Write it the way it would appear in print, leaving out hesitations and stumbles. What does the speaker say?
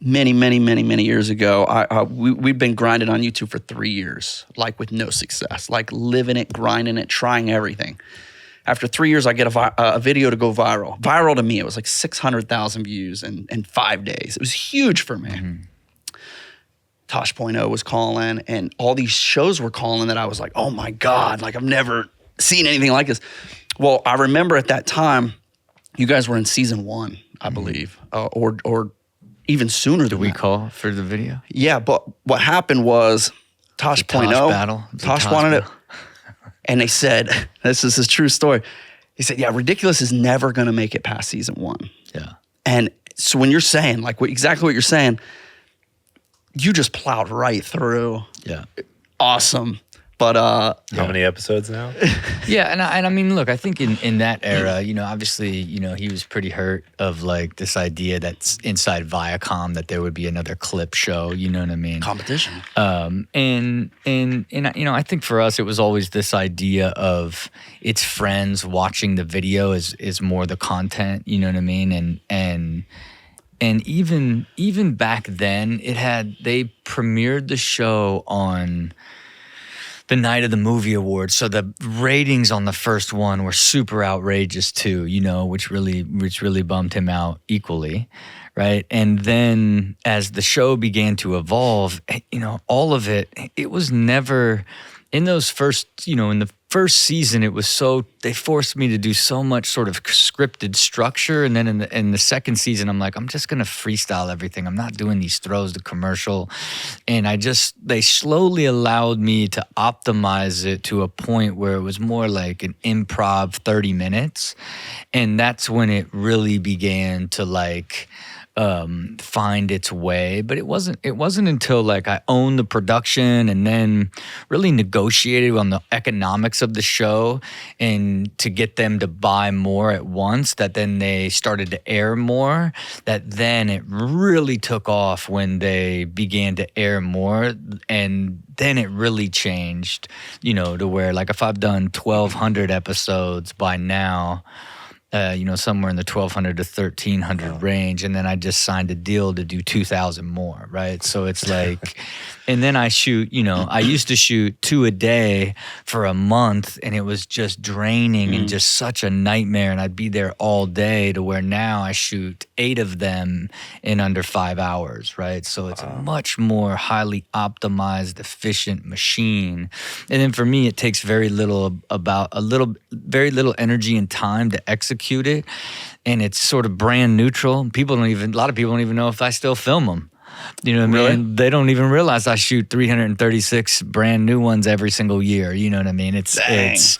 many years ago, we'd been grinding on YouTube for 3 years, like with no success, like living it, grinding it, trying everything. After 3 years, I get a video to go viral. Viral to me, it was like 600,000 views in 5 days. It was huge for me. Tosh was calling, and all these shows were calling that I was like, oh my God, like I've never seen anything like this. Well, I remember at that time, you guys were in season 1, I believe, or even sooner than we call for the video? Yeah, but what happened was Tosh wanted it. And they said, this is a true story. He said, yeah, Ridiculous is never going to make it past season 1. Yeah. And so when you're saying, like exactly what you're saying, you just plowed right through. Yeah. Awesome. But how many episodes now? Yeah, and I mean, look, I think in that era, obviously, he was pretty hurt of like this idea that's inside Viacom that there would be another clip show. You know what I mean? Competition. And I think for us, it was always this idea of its friends watching the video is more the content. You know what I mean? And even back then, they premiered the show on the night of the movie awards, so the ratings on the first one were super outrageous too, which really bummed him out equally, right? And then as the show began to evolve, all of it was never in those first, in the first season, they forced me to do so much sort of scripted structure. And then in the second season, I'm like, I'm just going to freestyle everything. I'm not doing these throws to commercial. And they slowly allowed me to optimize it to a point where it was more like an improv 30 minutes. And that's when it really began to like, find its way, but it wasn't until like I owned the production and then really negotiated on the economics of the show and to get them to buy more at once, that then they started to air more, that then it really took off when they began to air more. And then it really changed, to where like if I've done 1,200 episodes by now, somewhere in the 1,200 to 1,300 range. And then I just signed a deal to do 2,000 more, right? So it's like, and then I shoot, I used to shoot 2 a day for a month, and it was just draining and just such a nightmare. And I'd be there all day, to where now I shoot 8 of them in under 5 hours, right? So it's a much more highly optimized, efficient machine. And then for me, it takes very little energy and time to execute it, and it's sort of brand neutral. A lot of people don't even know if I still film them. You know what I mean? They don't even realize I shoot 336 brand new ones every single year. You know what I mean? It's